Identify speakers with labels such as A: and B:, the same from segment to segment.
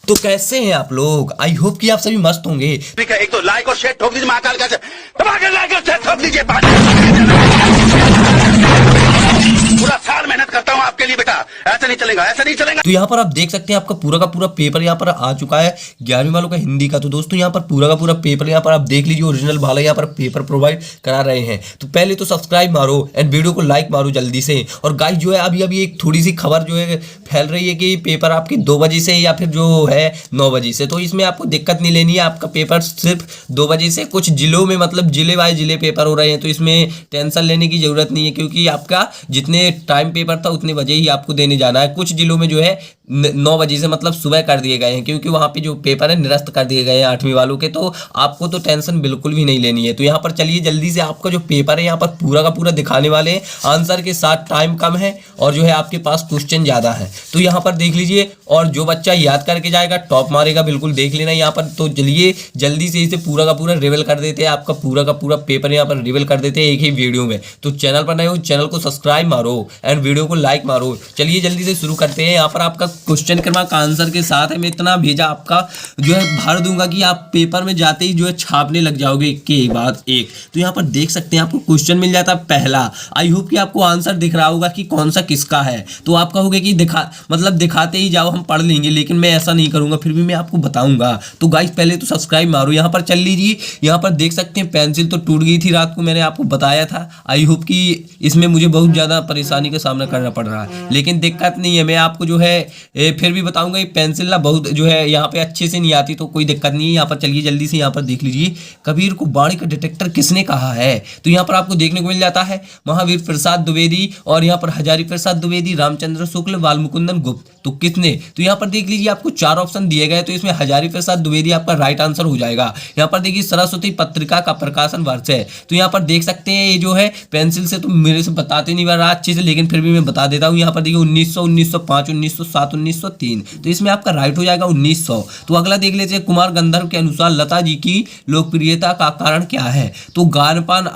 A: तो कैसे हैं आप लोग? आई होप कि आप सभी मस्त होंगे।
B: ठीक है, एक तो लाइक और शेयर ठोक दीजिए, महाकाल का लाइक और शेयर ठोक दीजिए। पूरा साल मेहनत करता हूँ आपके लिए बेटा, ऐसा नहीं चलेगा, ऐसा नहीं चलेगा।
A: तो यहाँ पर आप देख सकते हैं आपका पूरा का पूरा पेपर यहाँ पर आ चुका है 11वीं वालों का हिंदी का। तो दोस्तों यहाँ पर पूरा का पूरा पेपर यहाँ पर आप देख लीजिए, ओरिजिनल वाला यहाँ पर पेपर प्रोवाइड करा रहे हैं। तो पहले तो सब्सक्राइब मारो एंड वीडियो को लाइक मारो जल्दी से। और गाइस जो है अभी अभी एक थोड़ी सी खबर जो है फैल रही है कि पेपर आपके 2 बजे से या फिर जो है 9 बजे से। तो इसमें आपको दिक्कत नहीं लेनी है, आपका पेपर सिर्फ 2 बजे से। कुछ जिलों में मतलब जिले वाइज जिले पेपर हो रहे हैं, तो इसमें टेंशन लेने की जरूरत नहीं है, क्योंकि आपका जितने टाइम पेपर था उतने बजे ही आपको देने जाना है। कुछ जिलों में जो है 9 बजे से मतलब सुबह कर दिए गए हैं, क्योंकि वहाँ पे जो पेपर है निरस्त कर दिए गए हैं 8वीं वालों के। तो आपको तो टेंशन बिल्कुल भी नहीं लेनी है। तो यहाँ पर चलिए जल्दी से आपका जो पेपर है यहाँ पर पूरा का पूरा दिखाने वाले हैं। आंसर के साथ टाइम कम है और जो है आपके पास क्वेश्चन ज़्यादा है। तो यहाँ पर देख लीजिए, और जो बच्चा याद करके जाएगा टॉप मारेगा, बिल्कुल देख लेना यहाँ पर। तो चलिए जल्दी से इसे पूरा का पूरा रिवील कर देते हैं, आपका पूरा का पूरा पेपर यहाँ पर रिवील कर देते हैं एक ही वीडियो में। तो चैनल पर नए हो चैनल को सब्सक्राइब मारो एंड वीडियो को लाइक मारो। चलिए जल्दी से शुरू करते हैं। यहाँ पर आपका क्वेश्चन क्रमांक आंसर के साथ है। मैं इतना भेजा आपका जो है भर दूंगा कि आप पेपर में जाते ही जो है छापने लग जाओगे एक के बाद एक। तो यहाँ पर देख सकते हैं आपको क्वेश्चन मिल जाता है पहला। आई होप कि आपको आंसर दिख रहा होगा कि कौन सा किसका है। तो आप कहोगे कि दिखाते ही जाओ, हम पढ़ लेंगे, लेकिन मैं ऐसा नहीं करूंगा, फिर भी मैं आपको बताऊंगा। तो गाइस पहले तो सब्सक्राइब मारो। यहाँ पर चल लीजिए, यहाँ पर देख सकते हैं पेंसिल तो टूट गई थी रात को, मैंने आपको बताया था। आई होप कि इसमें मुझे बहुत ज़्यादा परेशानी का सामना करना पड़ रहा है, लेकिन दिक्कत नहीं है। मैं आपको जो है फिर भी बताऊंगा। ये पेंसिल ना बहुत जो है यहाँ पे अच्छे से नहीं आती, तो कोई दिक्कत नहीं है। यहाँ पर चलिए जल्दी से यहाँ पर देख लीजिए, कबीर को वाणी का डिटेक्टर किसने कहा है। तो यहाँ पर आपको देखने को मिल जाता है महावीर प्रसाद द्विवेदी, और यहाँ पर हजारी प्रसाद द्विवेदी, रामचंद्र शुक्ल, बालमुकुंदन गुप्त। तो किसने? तो यहाँ पर देख लीजिए आपको 4 ऑप्शन दिए गए, तो इसमें हजारी प्रसाद द्विवेदी आपका राइट आंसर हो जाएगा। यहाँ पर देखिए सरस्वती पत्रिका का प्रकाशन वर्ष है। तो यहाँ पर देख सकते हैं ये जो है पेंसिल से तो मेरे से बताते नहीं रहा अच्छे से, लेकिन फिर भी मैं बता देता हूँ। यहाँ पर देखिए 1900, 1905, 1907, 1903। तो इसमें आपका राइट हो जाएगा 1900। तो अगला देख लेते हैं, कुमार गंधर्व के अनुसार लता जी की लोकप्रियता का कारण क्या है। तो गानपान,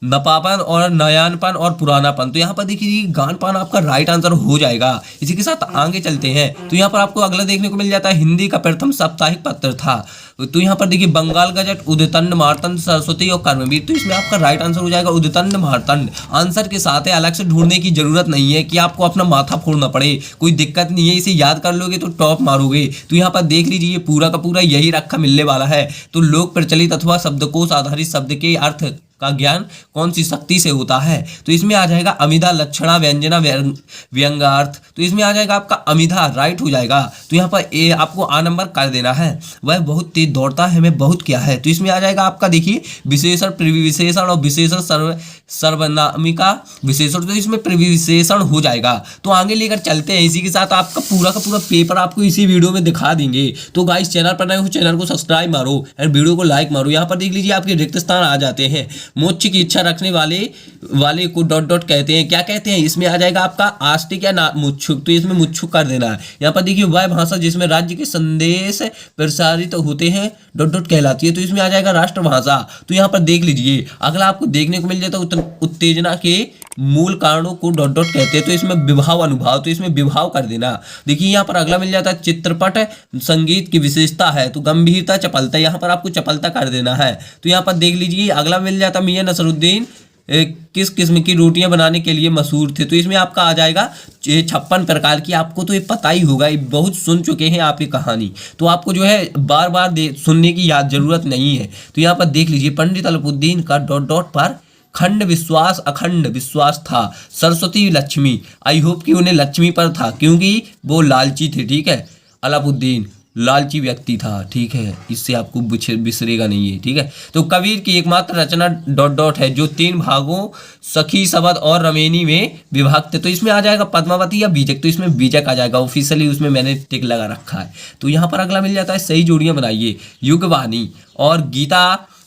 A: नपापन और नयानपन और पुरानापन। तो यहाँ पर देखिए गानपान आपका राइट आंसर हो जाएगा। इसी के साथ आगे चलते हैं। तो यहाँ पर आपको अगला देखने को मिल जाता है, हिंदी का प्रथम साप्ताहिक पत्र था। तो यहाँ पर देखिए बंगाल गजट, उदितंड, मार्तंड, सरस्वती और कर्मवीर। तो इसमें आपका राइट आंसर हो जाएगा उदितंड मार्तंड। आंसर के साथ है, अलग से ढूंढने की जरूरत नहीं है कि आपको अपना माथा फोड़ना पड़े, कोई दिक्कत नहीं है। इसे याद कर लोगे तो टॉप मारोगे। तो यहाँ पर देख लीजिए पूरा का पूरा यही रखा मिलने वाला है। तो लोक प्रचलित अथवा शब्दकोश आधारित शब्द के अर्थ का ज्ञान कौन सी शक्ति से होता है। तो इसमें आ जाएगा अमिधा, लक्षणा, व्यंजना, व्यंग्यार्थ। तो इसमें आ जाएगा आपका अमिधा, राइट हो जाएगा। तो यहाँ पर ए आपको आ नंबर कर देना है। वह बहुत तेज दौड़ता है, मैं बहुत क्या है। तो इसमें आ जाएगा आपका देखिए विशेषण, प्रविशेषण और विशेषण, सर्वनामिका विशेषण। तो इसमें प्रविशेषण हो जाएगा। तो आगे लेकर चलते हैं। इसी के साथ आपका पूरा का पूरा पेपर आपको इसी वीडियो में दिखा देंगे। तो गाइस चैनल पर नए हो चैनल को सब्सक्राइब मारो एंड वीडियो को लाइक मारो। यहाँ पर देख लीजिए आपके रिक्त स्थान आ जाते हैं। मोक्ष की इच्छा रखने वाले को डॉट डॉट कहते हैं। क्या कहते हैं? इसमें आ जाएगा आपका आस्तिक या मुच्छुक। तो इसमें मुच्छुक कर देना है। यहाँ पर देखिए वह भाषा जिसमें राज्य के संदेश प्रसारित होते हैं डॉट डॉट कहलाती है। तो इसमें आ जाएगा राष्ट्रभाषा। तो यहाँ पर देख लीजिए अगला आपको देखने को मिल जाता है उत्तेजना के मूल कारणों को डॉट डॉट कहते हैं। तो इसमें विभाव, अनुभाव। तो इसमें विभाव कर देना। देखिए यहाँ पर अगला मिल जाता है चित्रपट संगीत की विशेषता है। तो गंभीरता, चपलता। यहाँ पर आपको चपलता कर देना है। तो यहाँ पर देख लीजिए अगला मिल जाता मियां नसरुद्दीन किस किस्म की रोटियां बनाने के लिए मशहूर थे। तो इसमें आपका आ जाएगा 56 प्रकार की। आपको तो ये पता ही होगा, ये बहुत सुन चुके हैं आप ये कहानी। तो आपको जो है बार बार सुनने की याद जरूरत नहीं है। तो यहाँ पर देख लीजिए पंडित अलाउद्दीन का डॉट डॉट पर खंड विश्वास, अखंड विश्वास था। सरस्वती लक्ष्मी, आई होप कि उन्हें लक्ष्मी पर था, क्योंकि वो लालची थे। ठीक है, अलाउद्दीन लालची व्यक्ति था। ठीक है, इससे आपको बिसरेगा नहीं है। ठीक है, तो कबीर की एकमात्र रचना डॉट डॉट है जो 3 भागों सखी, शबद और रमेनी में विभक्त है। तो इसमें आ जाएगा पद्मावती या बीजक। तो इसमें बीजक आ जाएगा, ऑफिशियली उसमें मैंने टिक लगा रखा है। तो यहाँ पर अगला मिल जाता है सही जोड़ियां बनाइए। युगवाणी और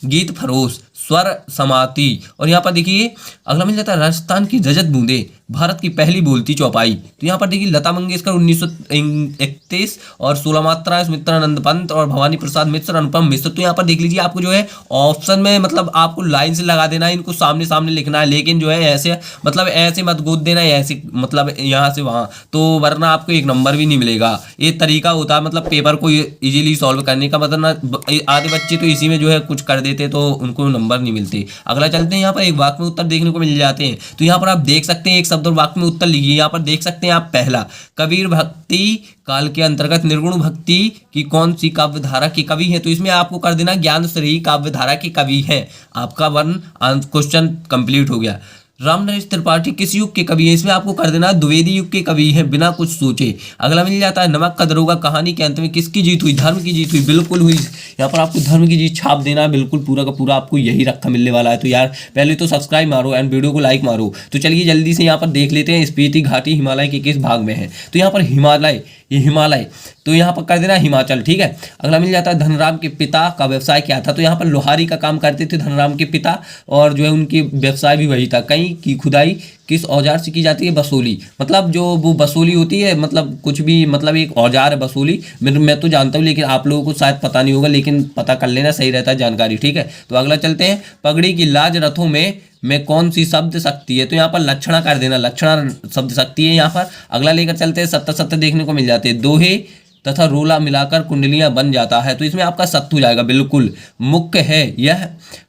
A: गीत फरोश, स्वर समाति। और यहाँ पर देखिए अगला मिल जाता है राजस्थान की रजत बूंदे, भारत की पहली बोलती चौपाई। तो यहाँ पर देखिए लता मंगेशकर 1931 और 16 मात्रा सुमित्रानंद पंत और भवानी प्रसाद मिश्र अनुपम मिश्र। तो यहाँ पर देख लीजिए आपको जो है ऑप्शन में मतलब आपको लाइन से लगा देना है, इनको सामने सामने लिखना है, लेकिन जो है ऐसे मतलब ऐसे मत गोद देना है, ऐसे मतलब यहाँ से वहाँ, तो वरना आपको एक नंबर भी नहीं मिलेगा। ये तरीका होता है मतलब पेपर को इजीली सॉल्व करने का, मतलब आधे बच्चे तो इसी में जो है कुछ कर देते तो उनको नंबर नहीं मिलते। अगला चलते हैं, यहाँ पर एक वाक्य में उत्तर देखने को मिल जाते हैं। तो यहाँ पर आप देख सकते हैं एक शब्द और वाक्य में उत्तर लिखिए। यहाँ पर देख सकते हैं आप पहला, कबीर भक्ति काल के अंतर्गत निर्गुण भक्ति की कौन सी काव्य धारा के कवि है। तो इसमें आपको कर देना ज्ञान श्री काव्य धारा के कवि है। आपका वन क्वेश्चन कंप्लीट हो गया। रामनरेश त्रिपाठी किस युग के कवि है, इसमें आपको कर देना द्विवेदी युग के कवि हैं बिना कुछ सोचे। अगला मिल जाता है नमक का दरोगा कहानी के अंत में किसकी जीत हुई, धर्म की जीत हुई, बिल्कुल हुई। यहाँ पर आपको धर्म की जीत छाप देना है, बिल्कुल पूरा का पूरा आपको यही रखा मिलने वाला है। तो यार पहले तो सब्सक्राइब मारो एंड वीडियो को लाइक मारो। तो चलिए जल्दी से यहाँ पर देख लेते हैं स्पीति घाटी हिमालय के किस भाग में है। तो यहाँ पर हिमालय, ये हिमालय, तो यहाँ पर कर देना हिमाचल, ठीक है। अगला मिल जाता है धनराम के पिता का व्यवसाय क्या था। तो यहाँ पर लोहारी का काम करते थे धनराम के पिता, और जो है उनकी व्यवसाय भी वही था। कहीं की खुदाई किस औजार से की जाती है, बसोली, मतलब जो वो बसोली होती है, मतलब कुछ भी मतलब एक औजार है बसोली। मैं तो जानता हूँ लेकिन आप लोगों को शायद पता नहीं होगा, लेकिन पता कर लेना, सही रहता है जानकारी, ठीक है। तो अगला चलते हैं, पगड़ी की लाज रथों में कौन सी शब्द शक्ति है। तो यहाँ पर लक्षणा कर देना, लक्षणा शब्द शक्ति है यहाँ पर। अगला लेकर चलते हैं, सत्य सत्य देखने को मिल जाते हैं, दोहे तथा रोला मिलाकर कुंडलियां बन जाता है। तो इसमें आपका सत्य हो जाएगा बिल्कुल। मुख्य है यह,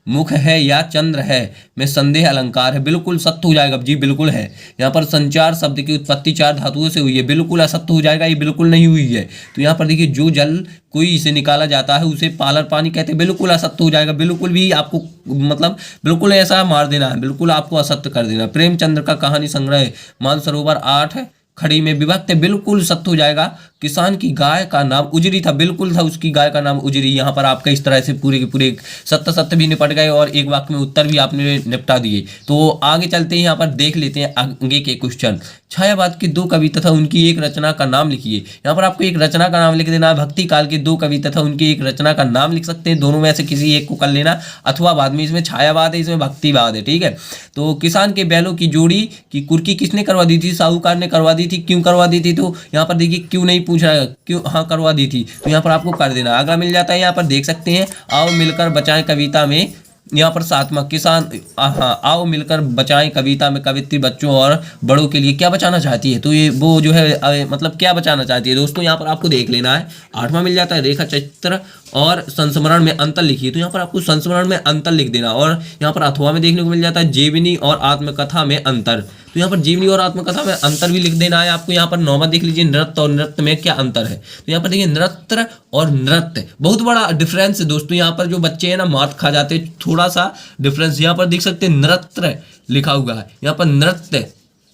A: मुख है या चंद्र है में संदेह अलंकार है, बिल्कुल सत्य हो जाएगा जी, बिल्कुल है। यहाँ पर संचार शब्द की उत्पत्ति 4 धातुओं से हुई है, बिल्कुल असत्य हो जाएगा, ये बिल्कुल नहीं हुई है। तो यहाँ पर देखिए जो जल कोई से निकाला जाता है उसे पालर पानी कहते हैं, बिल्कुल असत्य हो जाएगा, बिल्कुल भी आपको मतलब बिल्कुल ऐसा मार देना है, बिल्कुल आपको असत्य कर देना। प्रेमचंद्र का कहानी संग्रह मानसरोवर 8 खड़ी में विभक्त है, बिल्कुल सत्य हो जाएगा। किसान की गाय का नाम उजरी था, बिल्कुल था, उसकी गाय का नाम उजरी। यहाँ पर आपका इस तरह से पूरे के पूरे सत्य सत्य भी निपट गए और एक वाक्य में उत्तर भी आपने निपटा दिए। तो आगे चलते हैं, यहाँ पर देख लेते हैं आगे के क्वेश्चन। छायावाद के 2 कवि तथा उनकी एक रचना का नाम लिखिए। यहाँ पर आपको एक रचना का नाम लिख देना है। भक्ति काल के 2 कवि तथा उनकी एक रचना का नाम लिख सकते हैं, दोनों में से किसी एक को कर लेना, अथवा बाद में इसमें छायावाद है, इसमें भक्तिवाद है, ठीक है। तो किसान के बैलों की जोड़ी की कुर्की किसने करवा दी थी, साहूकार ने करवा दी थी। क्यों करवा दी थी, तो यहाँ पर देखिए क्यों नहीं पूछ रहा है, क्यों, हाँ करवा दी थी, तो यहाँ पर आपको कर देना। अगला मिल जाता है, यहाँ पर देख सकते हैं, आओ मिलकर बचाएं कविता में, यहाँ पर 7वां किसान, हाँ आओ मिलकर बचाएं कविता में कवित्री बच्चों और बड़ों के लिए क्या बचाना चाहती है। तो ये वो जो है मतलब क्या बचाना चाहती है दोस्तों, यहाँ पर आपको देख लेना है। 8वां मिल जाता है रेखा चित्र और संस्मरण में अंतर लिखिए। तो यहाँ पर आपको संस्मरण में अंतर लिख देना, और यहाँ पर अथवा में देखने को मिल जाता है जीवनी और आत्मकथा में अंतर। तो यहाँ पर जीवनी और आत्मकथा में अंतर भी लिख देना है आपको। यहाँ पर 9वां देख लीजिए, नृत्य और नृत्य में क्या अंतर है। तो यहाँ पर देखिए नृत्य और नृत्य बहुत बड़ा डिफरेंस है दोस्तों। यहाँ पर जो बच्चे हैं ना मात खा जाते हैं, थोड़ा सा डिफरेंस। यहाँ पर देख सकते हैं नृत्य लिखा हुआ है, यहाँ पर नृत्य,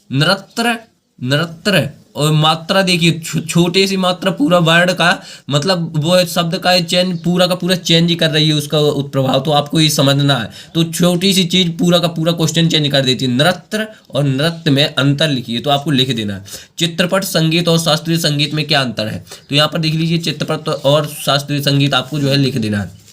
A: नृत्य, नृत्य, और मात्रा देखिए छोटे सी मात्रा पूरा वर्ड का मतलब वो शब्द का चेंज पूरा का पूरा चेंज ही कर रही है, उसका प्रभाव तो आपको ये समझना है। तो छोटी सी चीज पूरा का पूरा क्वेश्चन चेंज कर देती है। नृत्य और नृत्य में अंतर लिखिए, तो आपको लिख देना है। चित्रपट संगीत और शास्त्रीय संगीत में क्या अंतर है। तो यहाँ पर देख लीजिए चित्रपट और शास्त्रीय संगीत आपको जो है लिख देना है।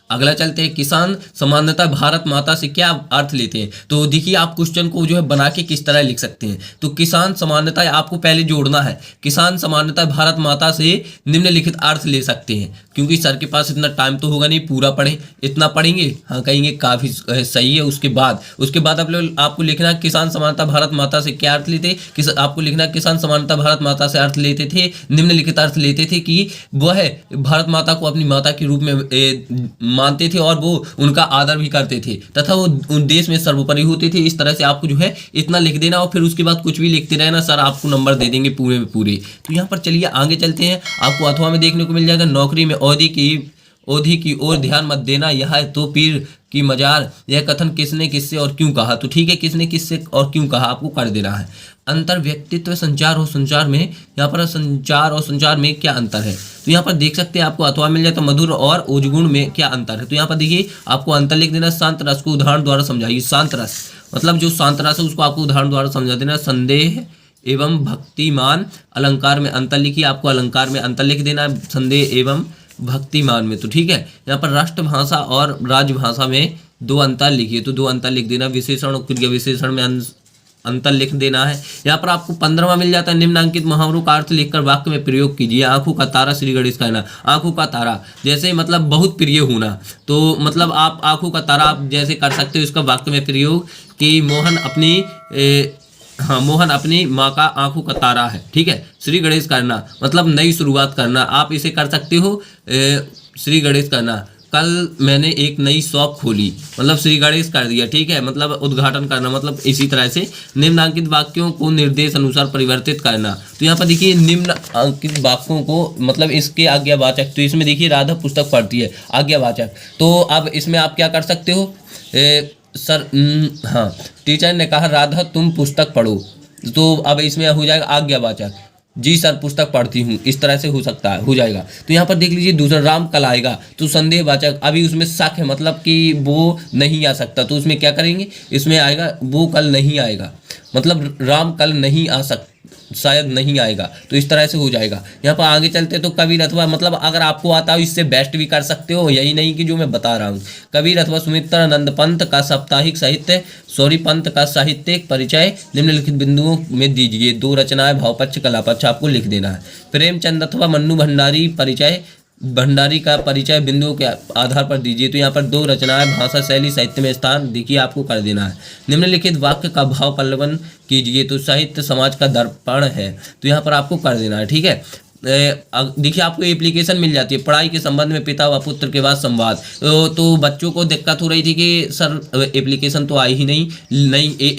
A: अगला चलते हैं, किसान सामान्यतः भारत माता से क्या अर्थ लेते हैं। तो देखिए आप क्वेश्चन को जो है बना के किस तरह लिख सकते हैं। तो किसान सामान्यतः आपको पहले जोड़ना है, किसान सामान्यतः भारत माता से निम्नलिखित अर्थ ले सकते हैं, क्योंकि सर के पास इतना टाइम तो होगा नहीं पूरा पढ़ें, इतना पढ़ेंगे हाँ कहेंगे काफ़ी सही है। उसके बाद आपको लिखना किसान समानता भारत माता से क्या अर्थ लेते, आपको लिखना किसान समानता भारत माता से अर्थ लेते थे, निम्नलिखित अर्थ लेते थे कि वह भारत माता को अपनी माता के रूप में मानते थे और वो उनका आदर भी करते थे तथा वो उन देश में सर्वोपरि होते थे। इस तरह से आपको जो है इतना लिख देना और फिर उसके बाद कुछ भी लिखते रहना, सर आपको नंबर दे देंगे पूरे में पूरे। तो यहाँ पर चलिए आगे चलते हैं, आपको अथवा में देखने को मिल जाएगा, नौकरी में औधी की ओर ध्यान मत देना, यह है तो पीर की मजार, यह कथन किसने किससे और क्यों कहा। तो ठीक है, किसने किससे और क्यों कहा आपको कर देना है। अंतर व्यक्तित्व संचार और संचार में, यहाँ पर संचार और संचार में क्या अंतर है। तो यहाँ पर देख सकते हैं आपको अथवा मिल जाए तो मधुर और ओजगुण में क्या अंतर है। तो यहाँ पर देखिए आपको अंतर लिख देना, शांत रस को उदाहरण द्वारा समझाइए। शांत रस मतलब जो शांत रस है उसको आपको उदाहरण द्वारा समझा देना। संदेह एवं भक्तिमान, अलंकार में अंतर लिखिए, आपको अलंकार में अंतर लिख देना है संदेह एवं भक्तिमान में। तो ठीक है, यहाँ पर राष्ट्रभाषा और राजभाषा में 2 अंतर लिखिए, तो 2 अंतर लिख देना। विशेषण और क्रिया विशेषण में अंतर लिख देना है। यहाँ पर आपको 15वां मिल जाता है, निम्नांकित मुहावरों का अर्थ लिखकर वाक्य में प्रयोग कीजिए। आंखों का तारा श्री गणेश कहना, आंखों का तारा जैसे मतलब बहुत प्रिय होना, तो मतलब आप आंखों का तारा आप जैसे कर सकते हो इसका वाक्य में प्रयोग कि मोहन अपनी माँ का आंखों का तारा है। ठीक है, श्री गणेश करना मतलब नई शुरुआत करना, आप इसे कर सकते हो श्री गणेश करना, कल मैंने एक नई शॉप खोली, मतलब श्री गणेश कर दिया। ठीक है, मतलब उद्घाटन करना, मतलब इसी तरह से निम्नांकित वाक्यों को निर्देश अनुसार परिवर्तित करना। तो यहाँ पर देखिए निम्नांकित वाक्यों को मतलब इसके आज्ञावाचक, तो इसमें देखिए राधा पुस्तक पढ़ती है, आज्ञावाचक। तो अब इसमें आप क्या कर सकते हो, सर हाँ टीचर ने कहा राधा तुम पुस्तक पढ़ो, तो अब इसमें हो जाएगा आज्ञावाचक, जी सर पुस्तक पढ़ती हूँ, इस तरह से हो सकता है, हो जाएगा। तो यहाँ पर देख लीजिए दूसरा राम कल आएगा, तो संदेहवाचक, अभी उसमें शक है मतलब कि वो नहीं आ सकता, तो उसमें क्या करेंगे, इसमें आएगा वो कल नहीं आएगा, मतलब राम कल नहीं आ सकता, शायद नहीं आएगा, तो इस तरह से हो जाएगा। यहाँ पर आगे चलते तो कबीर अथवा, मतलब अगर आपको आता हो इससे बेस्ट भी कर सकते हो, यही नहीं कि जो मैं बता रहा हूँ। कबीर अथवा सुमित्रानंद पंत का साप्ताहिक साहित्य, सॉरी पंत का साहित्यिक परिचय निम्नलिखित बिंदुओं में दीजिए। 2 रचनाएं, भावपक्ष, कलापक्ष आपको लिख देना है। प्रेमचंद अथवा मन्नू भंडारी परिचय, भंडारी का परिचय बिंदुओं के आधार पर दीजिए। तो यहाँ पर 2 रचनाएं, भाषा शैली, साहित्य में स्थान देखिए आपको कर देना है। निम्नलिखित वाक्य का भाव पल्लवन कीजिए, तो साहित्य समाज का दर्पण है, तो यहाँ पर आपको कर देना है। ठीक है, देखिए आपको एप्लीकेशन मिल जाती है, पढ़ाई के संबंध में पिता व पुत्र के बाद संवाद। तो बच्चों को दिक्कत हो रही थी कि सर एप्लीकेशन तो आई ही नहीं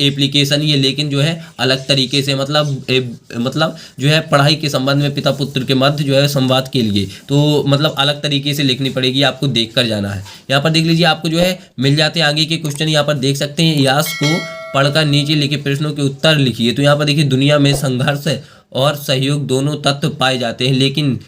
A: एप्लीकेशन ही है, लेकिन जो है अलग तरीके से मतलब जो है पढ़ाई के संबंध में पिता पुत्र के मध्य जो है संवाद के लिए, तो मतलब अलग तरीके से लिखनी पड़ेगी, आपको देख कर जाना है। यहाँ पर देख लीजिए आपको जो है मिल जाते हैं आगे के क्वेश्चन, यहाँ पर देख सकते हैं। यास को पढ़कर नीचे लिखे प्रश्नों के उत्तर लिखिए। तो यहाँ पर देखिए दुनिया में संघर्ष और सहयोग दोनों तत्व पाए जाते हैं, लेकिन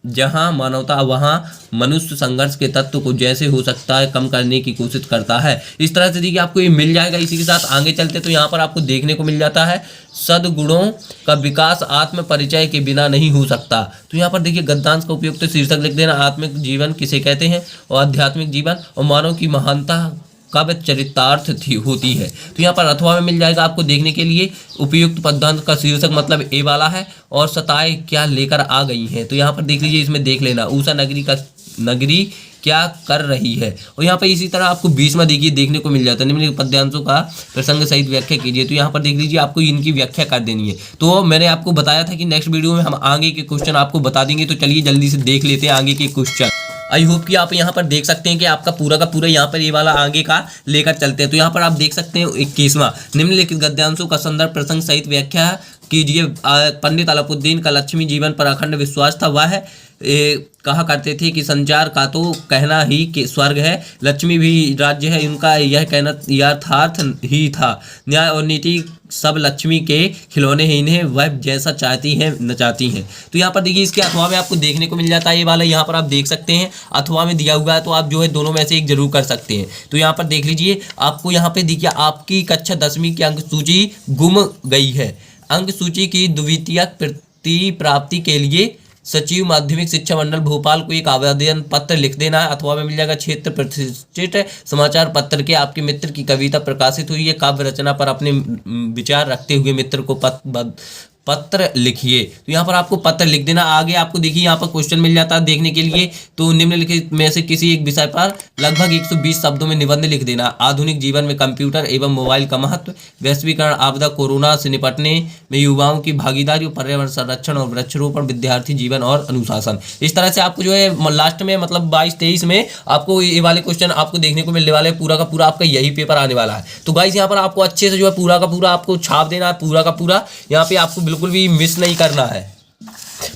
A: जहाँ मानवता वहाँ मनुष्य संघर्ष के तत्व को जैसे हो सकता है कम करने की कोशिश करता है। इस तरह से देखिए आपको ये मिल जाएगा। इसी के साथ आगे चलते तो यहाँ पर आपको देखने को मिल जाता है सद्गुणों का विकास आत्म परिचय के बिना नहीं हो सकता। तो यहाँ पर देखिए गद्यांश का उपयुक्त तो शीर्षक लिख देना, आत्मिक जीवन किसे कहते हैं और आध्यात्मिक जीवन, और मानव की महानता कब चरितार्थ होती है। तो यहाँ पर अथवा में मिल जाएगा आपको देखने के लिए। उपयुक्त पदांत का शीर्षक मतलब ए वाला है, और सताए क्या लेकर आ गई हैं। तो यहाँ पर देख लीजिए, इसमें देख लेना उषा नगरी क्या कर रही है। और यहाँ पर इसी तरह आपको 20वां देखिए देखने को मिल जाता है, निम्नलिखित पद्यांशों का प्रसंग सहित व्याख्या कीजिए। तो यहाँ पर देख लीजिए आपको इनकी व्याख्या कर देनी है। तो मैंने आपको बताया था कि नेक्स्ट वीडियो में हम आगे के क्वेश्चन आपको बता देंगे, तो चलिए जल्दी से देख लेते हैं आगे के क्वेश्चन। आई होप कि आप यहाँ पर देख सकते हैं कि आपका पूरा का पूरा यहाँ पर ये वाला आगे का लेकर चलते हैं। तो यहाँ पर आप देख सकते हैं 21वां, निम्नलिखित गद्यांशों का संदर्भ प्रसंग सहित व्याख्या कीजिए। पंडित अलाउद्दीन का लक्ष्मी जीवन पर अखंड विश्वास था। वह कहा करते थे कि संचार का तो कहना ही कि स्वर्ग है, लक्ष्मी भी राज्य है, उनका यह कहना यथार्थ ही था। न्याय और नीति सब लक्ष्मी के खिलौने हैं, इन्हें वह जैसा चाहती हैं नचाती हैं। तो यहाँ पर देखिए इसके अथवा में आपको देखने को मिल जाता है ये वाला, यहाँ पर आप देख सकते हैं अथवा में दिया हुआ है, तो आप जो है दोनों में से एक जरूर कर सकते हैं। तो यहाँ पर देख लीजिए आपको यहाँ पे देखिए आपकी कक्षा 10वीं की अंक सूची गुम गई है। अंक सूची की द्वितीयक प्राप्ति के लिए सचिव माध्यमिक शिक्षा मंडल भोपाल को एक आवेदन पत्र लिख देना है। अथवा में मिल जाएगा क्षेत्र प्रतिष्ठित समाचार पत्र के आपके मित्र की कविता प्रकाशित हुई है, काव्य रचना पर अपने विचार रखते हुए मित्र को पत्र लिखिए। तो यहाँ पर आपको पत्र लिख देना। आगे आपको देखिए यहाँ पर क्वेश्चन मिल जाता है देखने के लिए। तो निम्नलिखित में से किसी एक विषय पर लगभग 120 शब्दों में निबंध लिख देना। आधुनिक जीवन में कंप्यूटर एवं मोबाइल का महत्व, वैश्वीकरण, आपदा, कोरोना से निपटने में युवाओं की भागीदारी, पर्यावरण संरक्षण और वृक्षारोपण, विद्यार्थी जीवन और अनुशासन। इस तरह से आपको जो है लास्ट में मतलब 22-23 में आपको ये वाले क्वेश्चन आपको देखने को मिलने वाले। पूरा का पूरा आपका यही पेपर आने वाला है। तो गाइस यहाँ पर आपको अच्छे से जो है पूरा का पूरा आपको छाप देना है, पूरा का पूरा यहाँ पे आपको बिल्कुल भी मिस नहीं करना है।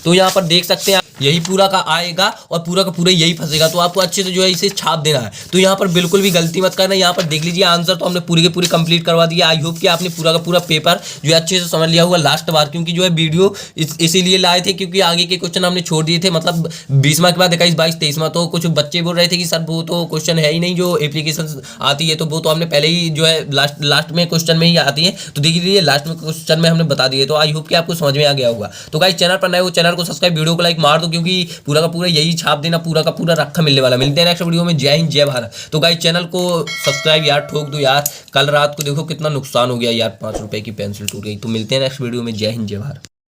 A: तो यहाँ पर देख सकते हैं यही पूरा का आएगा और पूरा का पूरा यही फंसेगा, तो आपको अच्छे से जो है इसे छाप देना है। तो यहाँ पर बिल्कुल भी गलती मत करना। यहाँ पर देख लीजिए आंसर तो हमने पूरे के पूरे कंप्लीट करवा दिया। आई होप कि आपने पूरा का पूरा पेपर जो है अच्छे से समझ लिया होगा लास्ट बार, क्योंकि जो है वीडियो इसीलिए लाए थे क्योंकि आगे के क्वेश्चन हमने छोड़ दिए थे, मतलब 20वां के बाद 21, 22, 23वां। तो कुछ बच्चे बोल रहे थे कि सर वो तो क्वेश्चन है ही नहीं जो एप्लीकेशन आती है, तो वो तो हमने पहले ही जो है लास्ट में क्वेश्चन में ही आती है। तो देख लीजिए लास्ट में क्वेश्चन में हमने बता दिए। तो आई होप कि आपको समझ में आ गया होगा। तो गाइस चैनल पर नए हो चैनल चैनल को सब्सक्राइब, वीडियो को लाइक मार दो, क्योंकि पूरा का पूरा यही छाप देना, पूरा का पूरा रखा मिलने वाला। मिलते हैं नेक्स्ट वीडियो में। जय हिंद, जय भारत। तो गाइस चैनल को सब्सक्राइब यार ठोक दो यार। कल रात को देखो कितना नुकसान हो गया यार, 5 रुपए की पेंसिल टूट गई। तो मिलते हैं नेक्स्ट वीडियो में। जय हिंद, जय भारत।